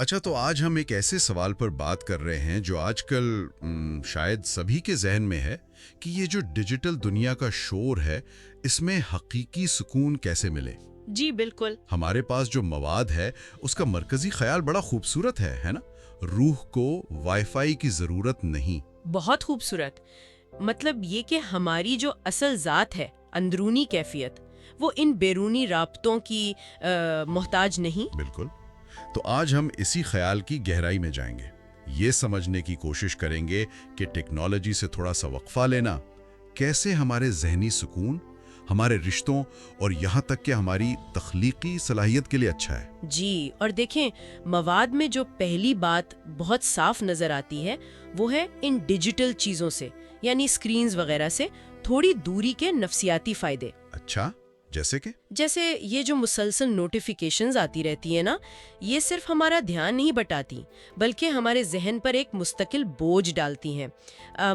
اچھا، تو آج ہم ایک ایسے سوال پر بات کر رہے ہیں جو آج کل شاید سبھی کے ذہن میں ہے کہ یہ جو ڈیجیٹل دنیا کا شور ہے، اس میں حقیقی سکون کیسے ملے؟ جی بالکل. ہمارے پاس جو مواد ہے اس کا مرکزی خیال بڑا خوبصورت ہے نا؟ روح کو وائی فائی کی ضرورت نہیں. بہت خوبصورت. مطلب یہ کہ ہماری جو اصل ذات ہے، اندرونی کیفیت، وہ ان بیرونی رابطوں کی محتاج نہیں. بالکل. تو آج ہم اسی خیال کی گہرائی میں جائیں گے. یہ سمجھنے کی کوشش کریں گے کہ ٹیکنالوجی سے تھوڑا سا وقفہ لینا کیسے ہمارے ذہنی سکون، ہمارے رشتوں اور یہاں تک کہ ہماری تخلیقی صلاحیت کے لیے اچھا ہے. جی، اور دیکھیں، مواد میں جو پہلی بات بہت صاف نظر آتی ہے وہ ہے ان ڈیجیٹل چیزوں سے، یعنی سکرینز وغیرہ سے تھوڑی دوری کے نفسیاتی فائدے. اچھا، جیسے یہ جو مسلسل نوٹیفیکیشنز آتی رہتی ہیں نا، یہ صرف ہمارا دھیان نہیں بٹاتی بلکہ ہمارے ذہن پر ایک مستقل بوجھ ڈالتی ہیں.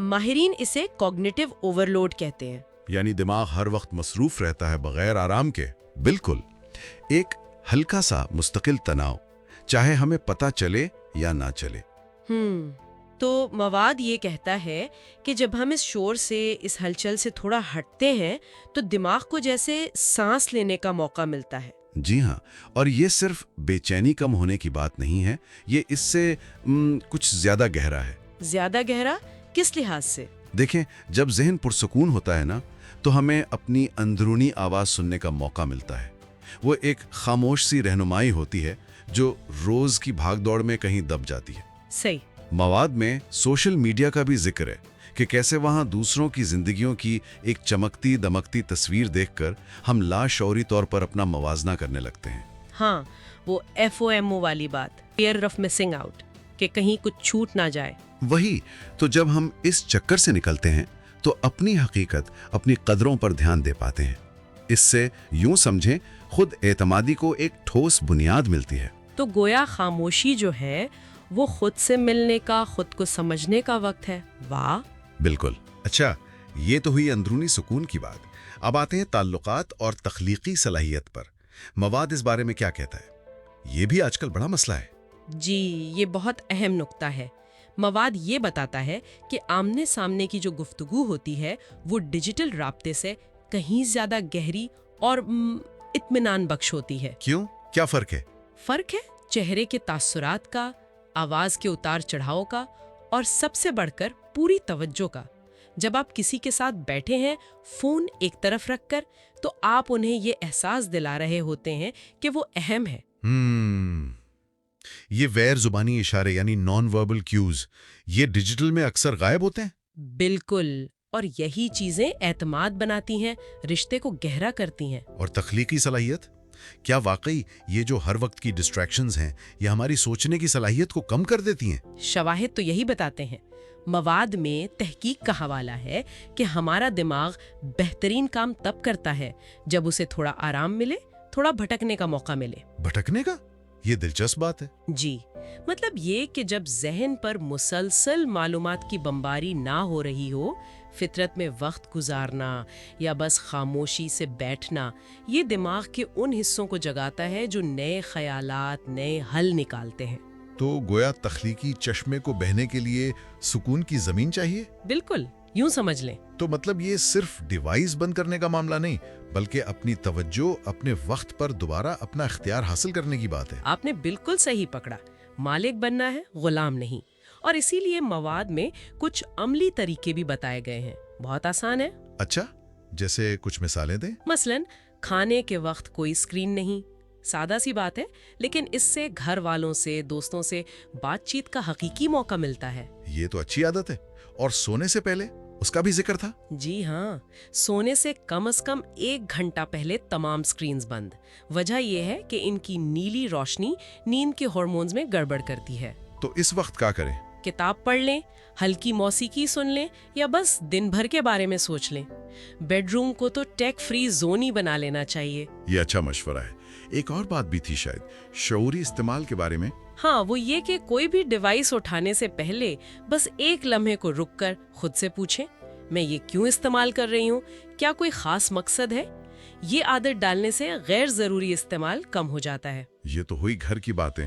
ماہرین اسے کوگنیٹو اوورلوڈ کہتے ہیں. یعنی دماغ ہر وقت مصروف رہتا ہے بغیر آرام کے. بالکل، ایک ہلکا سا مستقل تناؤ، چاہے ہمیں پتہ چلے یا نہ چلے. تو مواد یہ کہتا ہے کہ جب ہم اس شور سے، اس ہلچل سے تھوڑا ہٹتے ہیں تو دماغ کو جیسے سانس لینے کا موقع ملتا ہے. جی ہاں، اور یہ صرف بے چینی کم ہونے کی بات نہیں ہے، یہ اس سے کچھ زیادہ گہرا ہے. زیادہ گہرا کس لحاظ سے؟ دیکھیں، جب ذہن پرسکون ہوتا ہے نا، تو ہمیں اپنی اندرونی آواز سننے کا موقع ملتا ہے. وہ ایک خاموش سی رہنمائی ہوتی ہے جو روز کی بھاگ دوڑ میں کہیں دب جاتی ہے. صحیح. مواد میں سوشل میڈیا کا بھی ذکر ہے کہ کیسے وہاں دوسروں کی زندگیوں کی ایک چمکتی دمکتی تصویر دیکھ کر ہم لاشعوری طور پر اپنا موازنہ کرنے لگتے ہیں. ہاں، وہ FOMO والی بات، فیئر آف مسنگ آؤٹ، کہ کہیں کچھ چھوٹ نہ جائے. وہی تو، جب ہم اس چکر سے نکلتے ہیں تو اپنی حقیقت، اپنی قدروں پر دھیان دے پاتے ہیں. اس سے یوں سمجھیں خود اعتمادی کو ایک ٹھوس بنیاد ملتی ہے. تو گویا خاموشی جو ہے وہ خود سے ملنے کا، خود کو سمجھنے کا وقت ہے. واہ. بالکل. اچھا، یہ تو ہوئی اندرونی سکون کی بات. اب آتے ہیں تعلقات اور تخلیقی صلاحیت پر. مواد اس بارے میں کیا کہتا ہے؟ یہ بھی آج کل بڑا مسئلہ ہے. جی، یہ بہت اہم نکتہ ہے. مواد یہ بتاتا ہے کہ آمنے سامنے کی جو گفتگو ہوتی ہے وہ ڈیجیٹل رابطے سے کہیں زیادہ گہری اور اطمینان بخش ہوتی ہے. کیوں؟ کیا فرق ہے؟ فرق ہے چہرے کے تاثرات کا، آواز کے اتار چڑھاؤ کا، اور سب سے بڑھ کر پوری توجہ کا. جب آپ کسی کے ساتھ بیٹھے ہیں، فون ایک طرف رکھ کر، تو آپ انہیں یہ احساس دلا رہے ہوتے ہیں کہ وہ اہم ہے. یہ غیر زبانی اشارے یعنی نان وربل کیوز، یہ ڈیجیٹل میں اکثر غائب ہوتے ہیں. بالکل، اور یہی چیزیں اعتماد بناتی ہیں، رشتے کو گہرا کرتی ہیں. اور تخلیقی صلاحیت؟ کیا واقعی یہ جو ہر وقت کی ڈسٹریکشنز ہیں یہ ہماری سوچنے کی صلاحیت کو کم کر دیتی ہیں؟ شواہد تو یہی بتاتے ہیں. مواد میں تحقیق کا حوالہ ہے کہ ہمارا دماغ بہترین کام تب کرتا ہے جب اسے تھوڑا آرام ملے، تھوڑا بھٹکنے کا موقع ملے. بھٹکنے کا؟ یہ دلچسپ بات ہے. جی، مطلب یہ کہ جب ذہن پر مسلسل معلومات کی بمباری نہ ہو رہی ہو، فطرت میں وقت گزارنا یا بس خاموشی سے بیٹھنا، یہ دماغ کے ان حصوں کو جگاتا ہے جو نئے خیالات، نئے حل نکالتے ہیں. تو گویا تخلیقی چشمے کو بہنے کے لیے سکون کی زمین چاہیے؟ بالکل، یوں سمجھ لیں. تو مطلب یہ صرف ڈیوائس بند کرنے کا معاملہ نہیں، بلکہ اپنی توجہ، اپنے وقت پر دوبارہ اپنا اختیار حاصل کرنے کی بات ہے. آپ نے بالکل صحیح پکڑا. مالک بننا ہے، غلام نہیں. اور اسی لیے مواد میں کچھ عملی طریقے بھی بتائے گئے ہیں. بہت آسان ہے. اچھا، جیسے کچھ مثالیں دیں. مثلاً کھانے کے وقت کوئی اسکرین نہیں. سادہ سی بات ہے، لیکن اس سے گھر والوں سے، دوستوں سے بات چیت کا حقیقی موقع ملتا ہے. یہ تو اچھی عادت ہے. اور سونے سے پہلے اس کا بھی ذکر تھا؟ جی ہاں، سونے سے کم از کم 1 گھنٹہ پہلے تمام سکرینز بند. وجہ یہ ہے کہ ان کی نیلی روشنی نیند کے ہارمونز میں گڑبڑ کرتی ہے. تو اس وقت کیا کریں؟ کتاب پڑھ لیں، ہلکی موسیقی سن لیں، یا بس دن بھر کے بارے میں سوچ لیں. بیڈ روم کو تو ٹیک فری زون ہی بنا لینا چاہیے. یہ اچھا مشورہ ہے. ایک اور بات بھی تھی شاید، شعوری استعمال کے بارے میں. ہاں، وہ یہ کہ کوئی بھی ڈیوائس اٹھانے سے پہلے بس 1 لمحے کو رک کر خود سے پوچھیں، میں یہ کیوں استعمال کر رہی ہوں؟ کیا کوئی خاص مقصد ہے؟ یہ عادت ڈالنے سے غیر ضروری استعمال کم ہو جاتا ہے. یہ تو ہوئی گھر کی باتیں.